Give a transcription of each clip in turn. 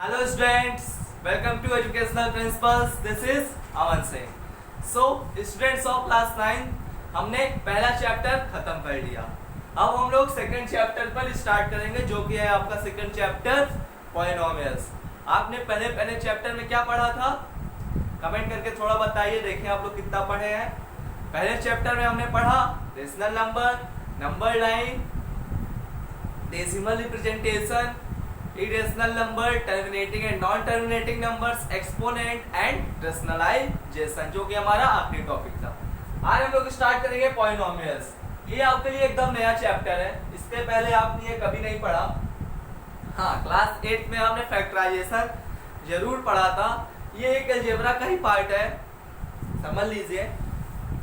Hello students, welcome to Educational Principles. This is Aman Singh. So students of class 9 हमने पहला chapter खत्म कर लिया। अब हम लोग सेकंड चैप्टर पर स्टार्ट करेंगे जो कि है आपका सेकंड चैप्टर पॉलिनोमियल्स। आपने पहले चैप्टर में क्या पढ़ा था? कमेंट करके थोड़ा बताइए, देखें आप लोग कितना पढ़े हैं। पहले चैप्टर में हमने पढ़ा rational number, number line, decimal representation, irrational number, terminating and non terminating numbers, exponent and rationalization, जो कि हमारा आखिरी टॉपिक था। आज हम लोग स्टार्ट करेंगे पॉलिनोमियल्स। ये आपके लिए एकदम नया चैप्टर है, इसके पहले आपने ये कभी नहीं पढ़ा। हाँ, क्लास 8 में हमने फैक्टराइजेशन जरूर पढ़ा था। ये एक अलजेब्रा का ही पार्ट है, समझ लीजिए।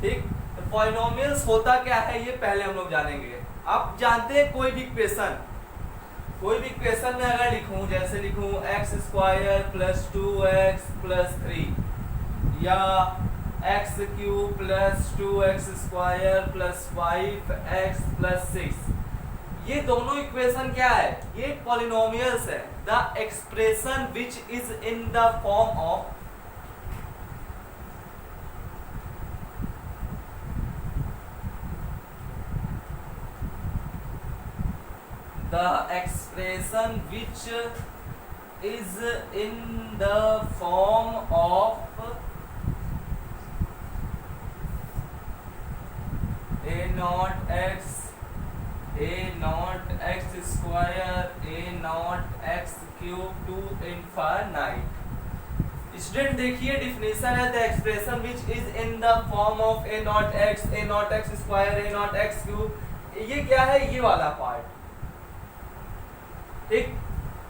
ठीक, तो पॉलिनोमियल्स होता क्या है ये पहले हम लोग जानेंगे। आप जानते हैं कोई भी क्वेश्चन में अगर लिखूं, जैसे लिखूं x square plus 2x plus 3 या x cube plus 2x square plus 5x plus 6, ये दोनों इक्वेशन क्या है? ये पॉलिनोमियल्स है। The expression which is in the form of the expression which is in the form of a naught x square a naught x cube to infinite। Student देखिए, definition है the expression which is in the form of a naught x square a naught x cube। ये क्या है? ये वाला part, ठीक,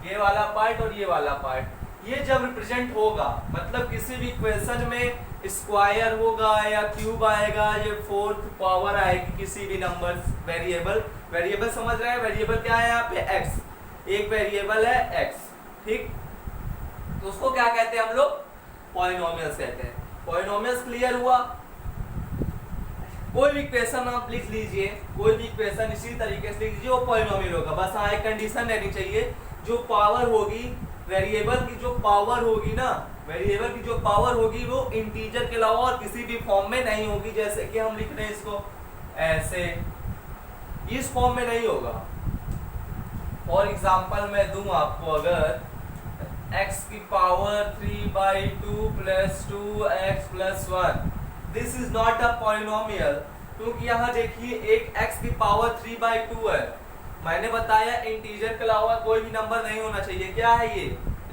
ये वाला पार्ट और ये वाला पार्ट। ये जब रिप्रेजेंट होगा, मतलब किसी भी इक्वेशन में स्क्वायर होगा या क्यूब आएगा, ये फोर्थ पावर आएगी किसी भी नंबर वेरिएबल समझ रहे हैं? वेरिएबल क्या है यहाँ पे? एक्स, एक वेरिएबल है एक्स, ठीक। तो उसको क्या कहते हैं हम लोग? पॉलिनोमियल्स कहते हैं। पॉलिनोमियल्स क्लियर हुआ? कोई भी इक्वेशन आप लिख लीजिए, कोई भी इक्वेशन इसी तरीके से लिख लीजिए, वो पॉलिनोमियल होगा। बस हाँ, एक कंडीशन रहनी चाहिए, जो पावर होगी वेरिएबल की, जो पावर होगी ना, वेरिएबल की जो पावर होगी वो इंटीजर के अलावा और किसी भी फॉर्म में नहीं होगी। जैसे कि हम लिख रहे हैं इसको ऐसे, इस फॉर्म में नहीं होगा। फॉर एग्जाम्पल मैं दूं आपको, अगर x की power 3/2 plus 2x plus 1, this is not a polynomial, क्योंकि यहाँ देखिए एक x की पावर 3/2 है। मैंने बताया इंटीजर के अलावा कोई भी नंबर नहीं होना चाहिए। क्या है ये?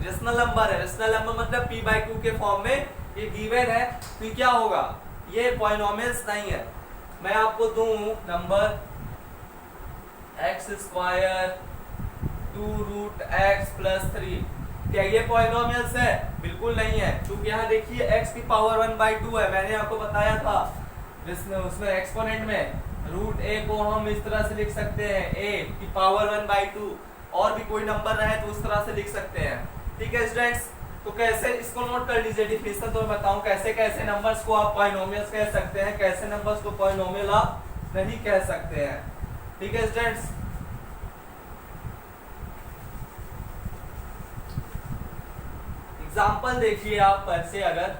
रेशनल नंबर है। रेशनल नंबर मतलब p/2 के फॉर्म में ये गिवन है, तो ये क्या होगा? ये पॉलिनोमियल्स नहीं है। मैं आपको दूं number x square 2√x plus 3, क्या ये पॉलिनोमियल्स है? बिल्कुल नहीं है, क्योंकि यहाँ देखिए x की पावर 1/2 है। मैंने आपको बताया था जिसमें उसमें एक्सपोनेंट में √a को हम इस तरह से लिख सकते हैं, a की पावर 1/2, और भी कोई नंबर रहे तो उस तरह से लिख सकते हैं। ठीक है स्टूडेंट्स, तो कैसे इसको नोट कर लीजिए। डिफिनेशन तो मैं बताऊं कैसे कैसे नंबर्स को आप पॉलिनोमियल्स कह सकते हैं, कैसे नंबर्स को पॉलिनोमियल आप नहीं कह सकते हैं। ठीक है स्टूडेंट्स, एग्जाम्पल देखिए आप पर से, अगर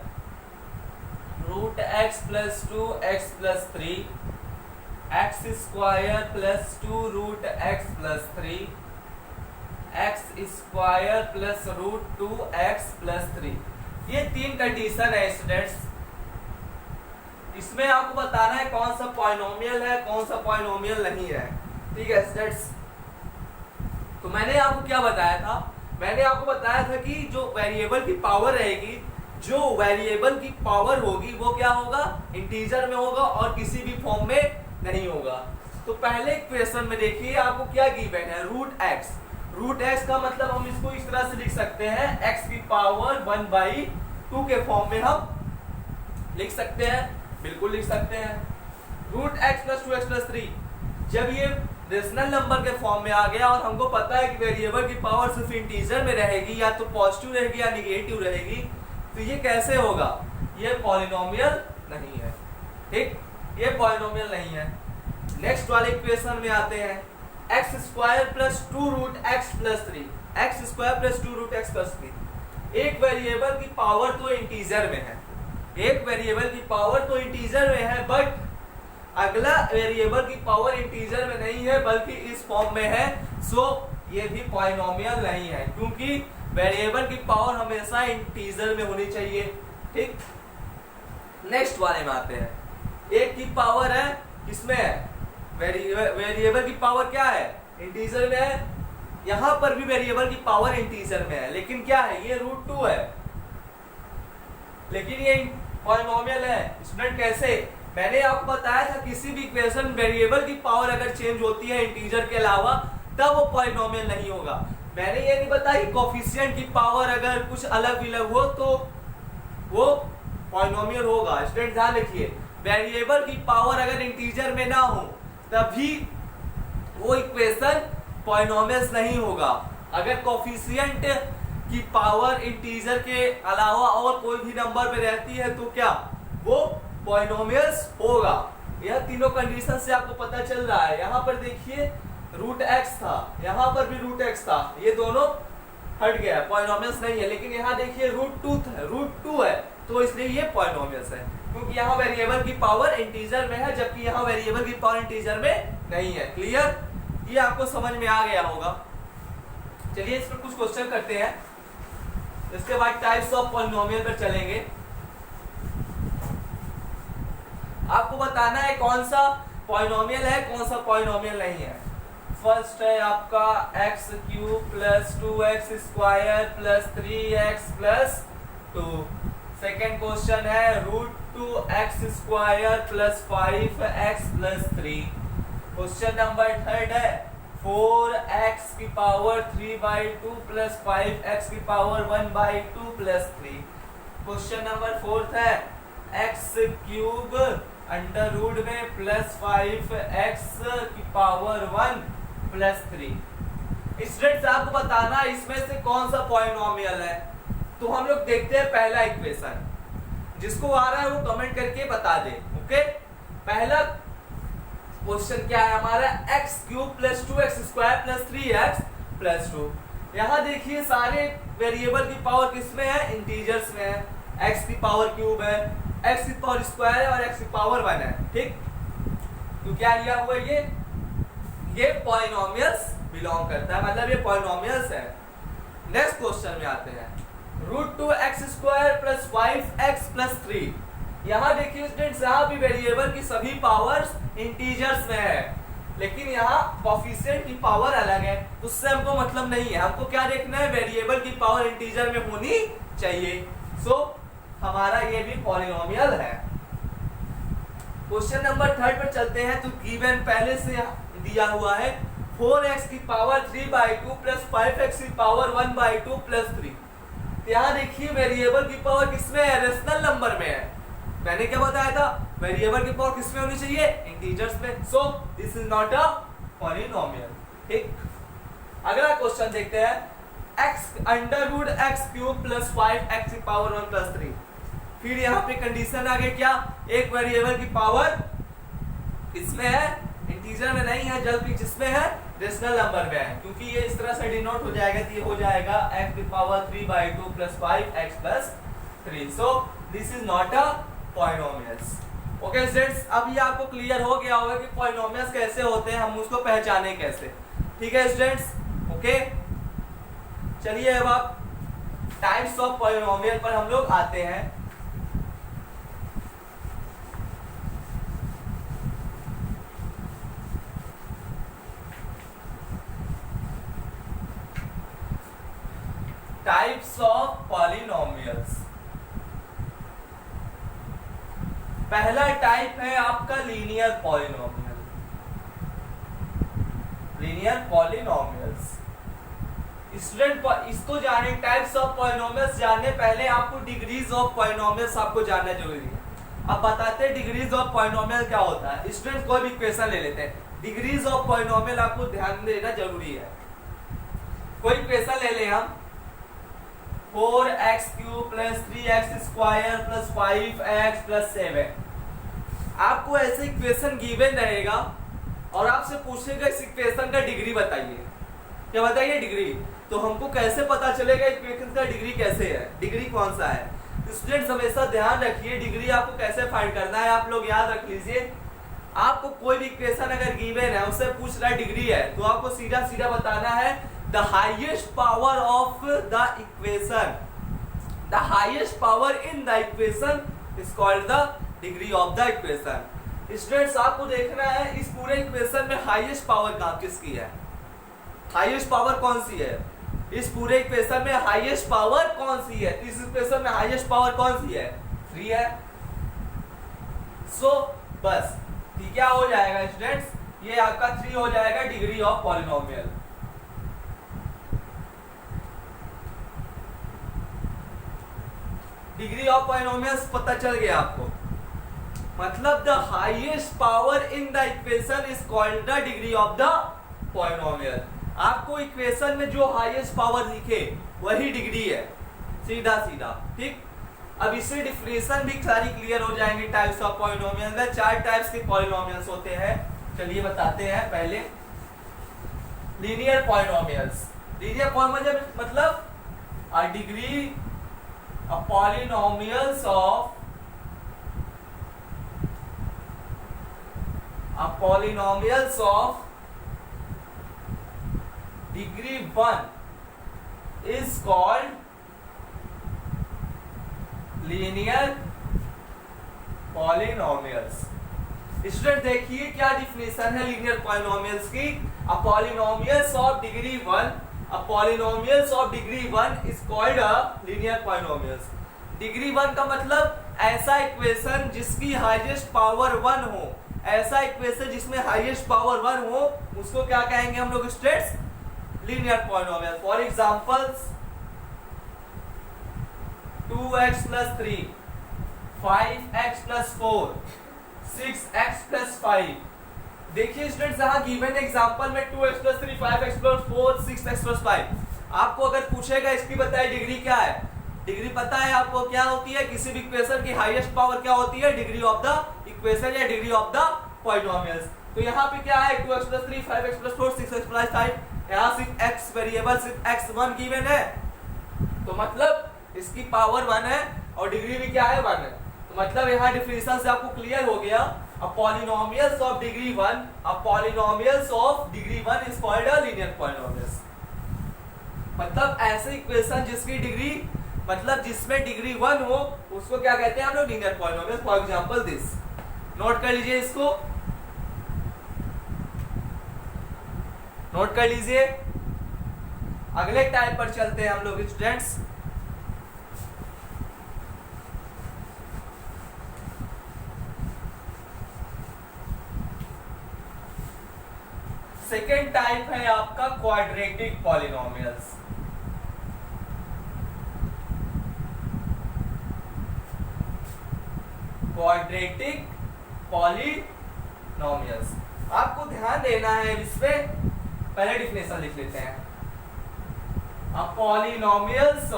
√x plus 2x plus 3 x square plus 2√x plus 3 x square plus √2x plus 3, ये तीन कंडीशन है स्टूडेंट्स। इसमें आपको बताना है कौन सा पॉलिनोमियल है, कौन सा पॉलिनोमियल नहीं है। ठीक है स्टूडेंट्स, तो मैंने आपको क्या बताया था? मैंने आपको बताया था कि जो वेरिएबल की पावर रहेगी, जो वेरिएबल की पावर होगी वो क्या होगा? इंटीजर में होगा और किसी भी फॉर्म में नहीं होगा। तो पहले इक्वेशन में देखिए आपको क्या गिवन है? √x का मतलब हम इसको इस तरह से लिख सकते हैं, x की पावर 1/2 के फॉर्म में हम लिख सकते हैं, बिल्कुल लिख सकते हैं। √x प्लस 2x प्लस 3, जब ये रेशनल नंबर के फॉर्म में आ गया और हमको पता है कि वेरिएबल की पावर सिर्फ इंटीजर में रहेगी, या तो पॉजिटिव रहेगी या निगेटिव रहेगी, तो ये कैसे होगा? ये पॉलिनोमियल नहीं है। ठीक, ये पॉलिनोमियल नहीं है। नेक्स्ट वाले इक्वेशन में आते हैं, x square plus 2√x plus 3। X square plus 2 root x plus 3। एक वेरिएबल की पावर तो इंटीजर में है, एक वेरिएबल की पावर तो इंटीजर में है, बट अगला वेरिएबल की पावर इंटीजर में नहीं है बल्कि इस फॉर्म में है। सो ये भी पॉलिनोमियल नहीं है, क्योंकि वेरिएबल की पावर हमेशा इंटीजर में होनी चाहिए। ठीक, नेक्स्ट वाले में आते हैं। एक की पावर है, किसमें है, वेरिएबल की पावर क्या है, इंटीजर में है। यहां पर भी वेरिएबल की पावर इंटीजर में है, लेकिन क्या है, ये √2 है, लेकिन ये पॉलिनोमियल है। स्टूडेंट कैसे, मैंने आपको बताया था किसी भी इक्वेशन वेरिएबल की पावर अगर चेंज होती है इंटीजर के अलावा तब वो पॉलिनोमियल नहीं होगा। मैंने ये नहीं बताया कि कोफिशिएंट की पावर अगर कुछ अलग विलग हो तो वो पॉलिनोमियल होगा। स्टूडेंट ध्यान रखिए, वेरिएबल की पावर अगर इंटीजर में ना हो तभी वो इक्वेशन पॉलिनोमियल्स नहीं होगा। अगर कोफिशिएंट की पावर इंटीजर के अलावा और कोई भी नंबर पे रहती है तो क्या वो पॉलिनोमियल्स होगा। यह तीनों कंडीशन से आपको पता चल रहा है। यहाँ पर देखिए √x था, यहाँ पर भी √x था, ये दोनों हट गया, पॉलिनोमियल्स नहीं है। लेकिन यहाँ देखिए √2 है, तो इसलिए ये पॉलिनोमियल्स है, क्योंकि यहाँ वेरिएबल की पावर इंटीजर में है जबकि यहाँ वेरिएबल की पावर इंटीजर में नहीं है। क्लियर, ये आपको समझ में आ गया होगा। चलिए इस पर कुछ क्वेश्चन करते हैं, इसके बाद टाइप्स ऑफ पॉलिनोमियल पर चलेंगे। आपको बताना है कौन सा पॉलिनोमियल है कौन सा पॉलिनोमियल नहीं है। फर्स्ट है आपका x³ plus 2x² plus 3x plus 2। Second question है √2x² plus 5x plus 3। Question number third है 4x की पावर 3/2 प्लस 5x की power 1/2 plus 3। Question number fourth है x³ अंडर रूट में प्लस 5x की पावर 1 प्लस 3। स्टूडेंट्स आपको बताना इसमें से कौन सा पॉलिनोमियल है। तो हम लोग देखते हैं पहला इक्वेशन, जिसको आ रहा है वो कमेंट करके बता दे। ओके, पहला क्वेश्चन क्या है हमारा, x³ plus 2x² plus 3x plus 2। यहाँ देखिए सारे वेरिएबल की पावर किसमें है, इंटीजर्स में है। x की पावर क्यूब है, x की पावर स्क्वायर है और x की पावर 1 है। ठीक, तो क्या लिया हुआ ये पॉलिनोमियल्स बिलोंग करता है, मतलब ये पॉलिनोमियल्स है। नेक्स्ट क्वेश्चन में आते हैं √2x² प्लस 5x प्लस 3। यहाँ देखिए स्टूडेंट्स, यहाँ भी वेरिएबल की सभी पावर्स इंटीजर्स में है, लेकिन यहाँ कोफिशिएंट की पावर अलग है, उससे हमको मतलब नहीं है। हमको क्या देखना है, वेरिएबल की पावर इंटीजर में होनी चाहिए। सो हमारा ये भी पॉलिनोमियल है। क्वेश्चन नंबर थर्ड पर चलते हैं। तो गिवन पहले से दिया हुआ है 4x की पावर 3/2 प्लस 5x की पावर 1/2 प्लस 3। यहाँ देखिए वेरिएबल की पावर किसमें है, रेशनल नंबर में है। मैंने क्या बताया था, वेरिएबल की पावर किसमें होनी चाहिए, इंटीजर्स में। So this is not a polynomial. ठीक, अगला क्वेश्चन देखते हैं x under root x³ plus 5x की पावर 1 प्लस 3। फिर यहाँ पे कंडीशन आ गई क्या, एक वेरिएबल की पावर किसमें है, इंटीजर में नहीं है, जबकि जिसमें है रेशनल नंबर में है। क्योंकि ये इस तरह से डिनोट हो जाएगा तो ये हो जाएगा x की power 3/2 plus 5x plus 3। So this is not a polynomials. Okay students, अब ये आपको क्लियर हो गया होगा कि पॉलिनोमियल्स कैसे होते हैं, हम उसको पहचाने कैसे। ठीक है स्टूडेंट्स, ओके। चलिए अब आप टाइप्स ऑफ पॉलिनोमियल पर हम लोग आते हैं। Types of polynomials. पहला टाइप है आपका linear polynomial. Linear polynomials student, इसको जाने, टाइप्स ऑफ पॉलिनोमियल्स जानने पहले आपको डिग्रीज ऑफ पॉलिनोमियल्स आपको जानना जरूरी है। अब बताते हैं डिग्रीज ऑफ पॉलिनोमियल क्या होता है। स्टूडेंट कोई भी इक्वेशन ले लेते हैं, डिग्रीज ऑफ पॉलिनोमियल आपको ध्यान देना जरूरी है। कोई इक्वेशन ले लें हम 4x³ plus 3x² plus 5x plus 7। आपको ऐसे इक्वेशन गिवन रहेगा और आपसे पूछेगा इस इक्वेशन का डिग्री बताइए। क्या बताइए डिग्री। तो हमको कैसे पता चलेगा इक्वेशन का डिग्री कैसे है, डिग्री कौन सा है। स्टूडेंट्स हमेशा ध्यान रखिए डिग्री आपको कैसे फाइंड करना है। आप लोग याद रख लीजिए, आपको कोई भी इक्वेशन अगर गिवन है उससे पूछ रहा है डिग्री है, तो आपको सीधा सीधा बताना है the highest power of the equation, the highest power in the equation is called the degree of the equation. Students आपको देखना है इस पूरे इक्वेशन में हाईएस्ट पावर किसकी है, हाईएस्ट पावर कौन सी है, इस पूरे इक्वेशन में हाईएस्ट पावर कौन सी है। इस इक्वेशन में हाईएस्ट पावर कौन सी है, 3 है। सो बस ठीक क्या हो जाएगा स्टूडेंट्स, ये आपका 3 हो जाएगा degree of polynomial. Degree of polynomials पता चल गया आपको, मतलब the highest power in the equation is called the degree of the polynomial. आपको इक्वेशन में जो हाईएस्ट पावर दिखे वही डिग्री है, सीधा सीधा। ठीक, अब इससे डिफरेंशिएशन भी सारी क्लियर हो जाएंगे। टाइप्स ऑफ पॉलिनोमियल में 4 टाइप्स के पॉलिनोमियल्स होते हैं, चलिए बताते हैं। पहले लीनियर पॉलिनोमियल्स। लीनियर पॉलिनोमियल मतलब a degree a polynomials of degree 1 is called linear polynomials। Student देखिए क्या डिफिनेशन है लीनियर पॉलिनोमियल्स की। A polynomials of degree 1, a polynomials of degree 1 is called a linear polynomials. Degree 1 का मतलब ऐसा equation जिसकी highest power 1 हो, ऐसा इक्वेशन जिसमें हाईएस्ट पावर 1 हो, उसको क्या कहेंगे हम लोग students, linear polynomial. For examples 2x + 3, 5x + 4, 6x + 5। देखिए स्टूडेंट्स यहाँ गिवन एग्जांपल में 2x + 3, 5x + 4, 6x + 5। आपको अगर पूछेगा इसकी बताइए डिग्री क्या है, डिग्री पता है आपको क्या होती है, किसी भी इक्वेशन की हाईएस्ट पावर क्या होती है, डिग्री ऑफ द इक्वेशन या डिग्री ऑफ द पॉलिनोमियल्स। तो यहाँ पे क्या है 2x + 3, 5x + 4, 6x + 5। यहाँ सिर्फ x वेरिएबल सिर्फ x1 गिवन है, तो मतलब इसकी पावर 1 है और डिग्री भी क्या है 1 है। तो मतलब यहाँ डिफिनेशन से आपको क्लियर हो गया, a polynomials of degree 1, a polynomials of degree 1 is called a linear polynomials. मतलब ऐसे इक्वेशन जिसकी डिग्री मतलब जिसमें डिग्री 1 हो उसको क्या कहते हैं हम लोग, linear polynomials. For example this, note कर लीजिए इसको, नोट कर लीजिए। अगले टाइप पर चलते हैं हम लोग स्टूडेंट्स। सेकेंड टाइप है आपका क्वाड्रेटिक पॉलिनोमियल्स। क्वाड्रेटिक पॉलिनोमियल्स, आपको ध्यान देना है इसमें। पहले डिफिनेशन लिख लेते हैं, a polynomials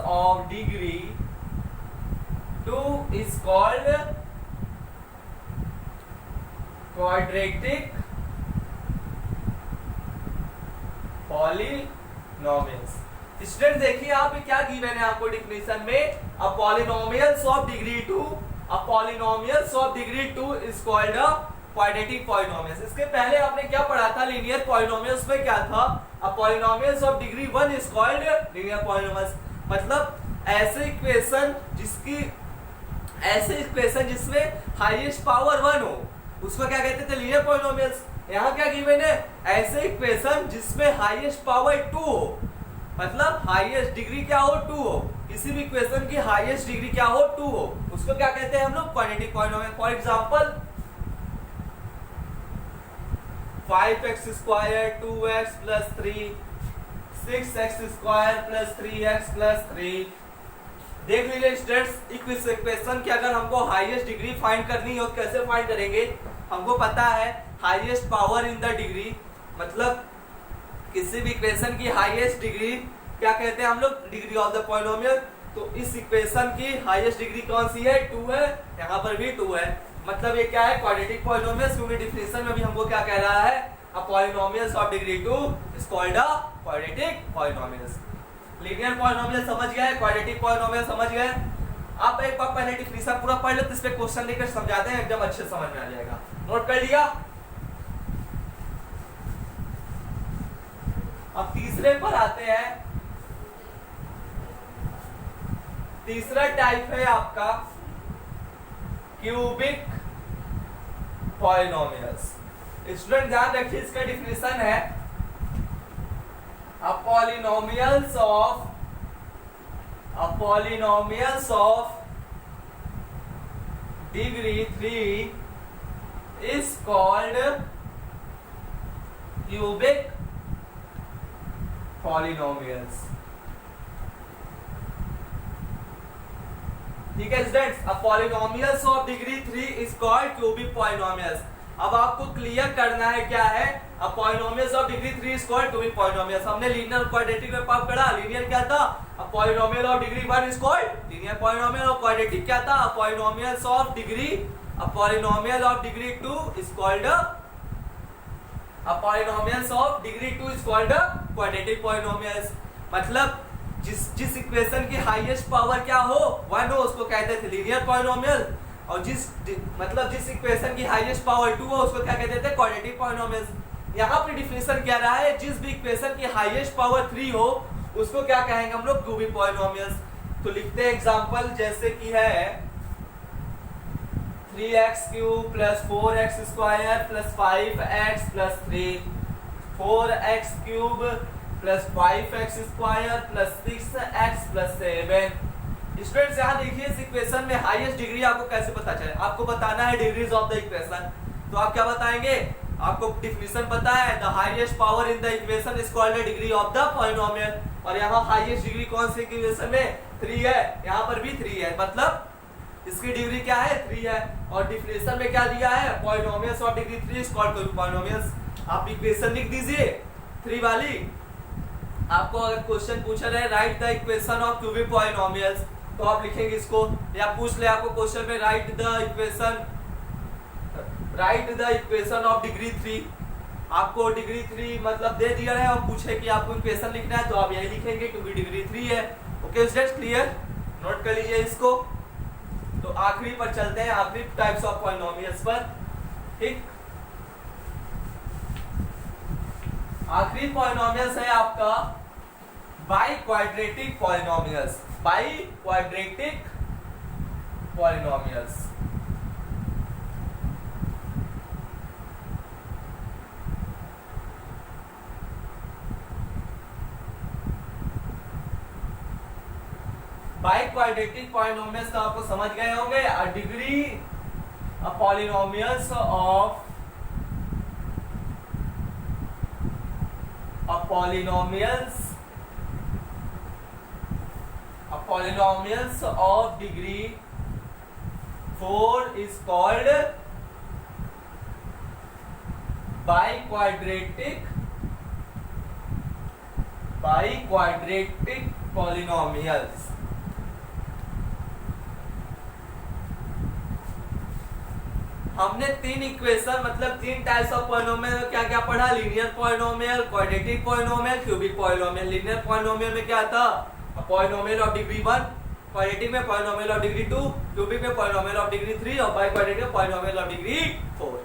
of degree 2 is called quadratic polynomials। Student देखिए यहाँ पे क्या गिवन है आपको डिफिनेशन में, a polynomials of degree 2, a polynomials of degree 2 is called a quadratic polynomials. इसके पहले आपने क्या पढ़ा था लीनियर पॉलिनोमियल्स में, क्या था, a polynomials of degree 1 is called linear polynomials. मतलब ऐसे इक्वेशन जिसमें हाईएस्ट पावर 1 हो उसको क्या कहते थे, लीनियर पॉलिनोमियल्स। यहाँ क्या गिवन है, ऐसे इक्वेशन जिसमें हाईएस्ट पावर 2 हो, मतलब हाईएस्ट डिग्री क्या हो, 2 हो, किसी भी इक्वेशन की हाईएस्ट डिग्री क्या हो, 2 हो, उसको क्या कहते हैं हम लोग, quadratic polynomial. For example 5x² 2x + 3, 6x² + 3x + 3। देख लीजिए स्टूडेंट्स, इक्वेशन की अगर हमको हाईएस्ट डिग्री फाइंड करनी हो कैसे फाइंड करेंगे, हमको पता है highest power in the degree, मतलब किसी भी इक्वेशन की हाईएस्ट डिग्री क्या कहते हैं हम लोग, डिग्री ऑफ द पॉलिनोमियल। तो इस इक्वेशन की हाईएस्ट डिग्री कौन सी है, 2 है, यहाँ पर भी 2 है। मतलब ये क्या है, क्वाड्रेटिक पॉलिनोमियल्स, क्योंकि डिफिनेशन में भी हमको क्या कह रहा है, a polynomials of degree 2 is called a quadratic polynomials. Linear polynomial समझ गए, क्वाड्रेटिक पॉलिनोमियल समझ गए। आप एक बार पहले डिफिनेशन पूरा पढ़ लो, तो इस पे क्वेश्चन लेकर समझाते हैं, एकदम अच्छे समझ में आ जाएगा। नोट कर लिया। अब तीसरे पर आते हैं। तीसरा टाइप है आपका क्यूबिक पॉलिनोमियल्स। स्टूडेंट ध्यान रखिए, इसका डिफिनेशन है a polynomials of degree 3 is called cubic polynomials। ठीक है स्टूडेंट्स, अब polynomials of degree 3 is called cubic polynomials. अब आपको क्लियर करना है क्या है, अब polynomials of degree 3 is called cubic polynomials. हमने लीनियर क्वाड्रेटिक में पढ़ा, लीनियर क्या था, अब polynomial of degree 1 is called linear polynomial, और क्वाड्रेटिक क्या था, पॉलिनोमियल्स ऑफ डिग्री, अब polynomial of degree 2 is called polynomials of degree 2 is called quadratic polynomials. मतलब जिस इक्वेशन की हाईएस्ट पावर क्या हो, 1 हो, उसको कहते थे लीनियर पॉलिनोमियल, और जिस इक्वेशन की हाईएस्ट पावर 2 हो, उसको क्या कहते थे, क्वाड्रेटिक पॉलिनोमियल्स। यहाँ पे डिफिनेशन क्या रहा है, जिस भी इक्वेशन की हाईएस्ट पावर 3 हो, उसको क्या कहेंगे हम लोग, क्यूबिक पॉलिनोमियल्स। तो लिखते हैं एग्जांपल, जैसे कि है 3x cube plus 4x square plus 5x plus 3, 4x cube plus 5x square plus 6x plus 7। Students यहाँ देखिए, इस इक्वेशन में हाईएस्ट डिग्री आपको कैसे पता चले, आपको बताना है डिग्रीज ऑफ द इक्वेशन। तो आप क्या बताएंगे, आपको डिफिनेशन पता है, the highest power in the equation is called the degree of the polynomial, और यहाँ हाईएस्ट डिग्री कौन सी इक्वेशन में, 3 है, यहाँ पर भी 3 है, मतलब इसकी डिग्री क्या है, 3 है। और डिफिनेशन में क्या दिया है, polynomials of degree 3 is called cubic polynomials. आप इक्वेशन लिख दीजिए 3 वाली। आपको अगर क्वेश्चन पूछा रहे right the equation of cubic polynomials, तो आप लिखेंगे इसको, या पूछ ले आपको क्वेश्चन में right the equation of degree 3, आपको डिग्री 3 मतलब दे दिया है, और पूछे कि आपको इक्वेशन लिखना है, तो आप यही लिखेंगे क्योंकि डिग्री 3 है। ओके स्टूडेंट्स, क्लियर, नोट कर लीजिए इसको। तो आखिरी पर चलते हैं, आखिरी टाइप्स ऑफ पॉलिनोमियल्स पर। ठीक, आखिरी पॉलिनोमियल्स है आपका by quadratic polynomials. By quadratic polynomials, by quadratic polynomials तो आपको समझ गए होंगे, a degree polynomials of polynomials of degree 4 is called biquadratic polynomials। हमने 3 इक्वेशन मतलब 3 टाइप्स ऑफ पॉलिनोमियल क्या क्या पढ़ा, linear polynomial, quadratic polynomial, cubic polynomial. Linear polynomial में क्या था, पॉलिनोमियल ऑफ डिग्री 1, क्वाड्रेटिक में पॉलिनोमियल ऑफ डिग्री 2, क्यूबिक में पॉलिनोमियल ऑफ डिग्री 3, और बाई क्वाड्रेटिक में पॉलिनोमियल ऑफ डिग्री 4।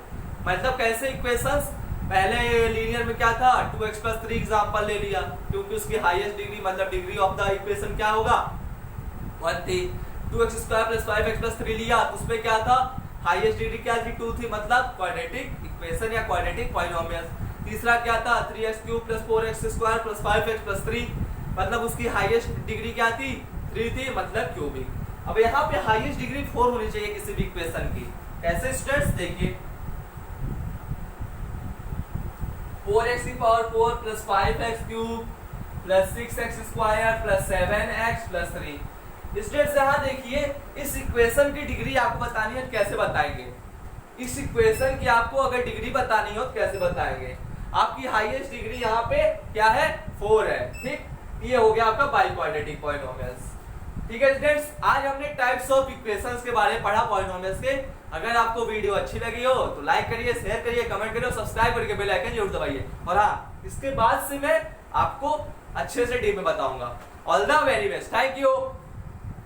मतलब कैसे इक्वेशंस, पहले लीनियर में क्या था, 2x प्लस 3 एग्जांपल ले लिया, क्योंकि उसकी हाईएस्ट डिग्री मतलब डिग्री ऑफ द इक्वेशन क्या होगा, 1 थी। 2x square plus 5x plus 3 लिया, तो उसमें क्या था, हाईएस्ट डिग्री क्या थी, 2 थी, मतलब क्वाड्रेटिक इक्वेशन या क्वाड्रेटिक पॉलिनोमियल। तीसरा क्या था, 3x cube plus 4x square plus 5x plus 3, मतलब उसकी हाईएस्ट डिग्री क्या थी, 3 थी, मतलब क्यूबिक। अब यहाँ पे हाईएस्ट डिग्री 4 होनी चाहिए किसी भी इक्वेशन की। कैसे स्टेट्स देखिए, 4x की power 4 plus 5x cube plus 6x square plus 7x plus 3। States यहाँ देखिए, इस इक्वेशन की डिग्री आपको बतानी है, कैसे बताएंगे, इस इक्वेशन की आपको अगर डिग्री बतानी हो तो कैसे बताएंगे। आपकी हाईएस्ट डिग्री यहाँ पे क्या है, 4 है। ठीक, ये हो गया आपका बाई क्वाड्रेटिक पॉलिनोमियल्स। ठीक है स्टूडेंट्स, आज हमने टाइप्स ऑफ इक्वेशंस के बारे में पढ़ा पॉलिनोमियल्स के। अगर आपको वीडियो अच्छी लगी हो तो लाइक करिए, शेयर करिए, कमेंट करिए, सब्सक्राइब करके बेल आइकन जरूर दबाइए। और हाँ, इसके बाद से मैं आपको अच्छे से डीप में बताऊंगा। All the very best, thank you.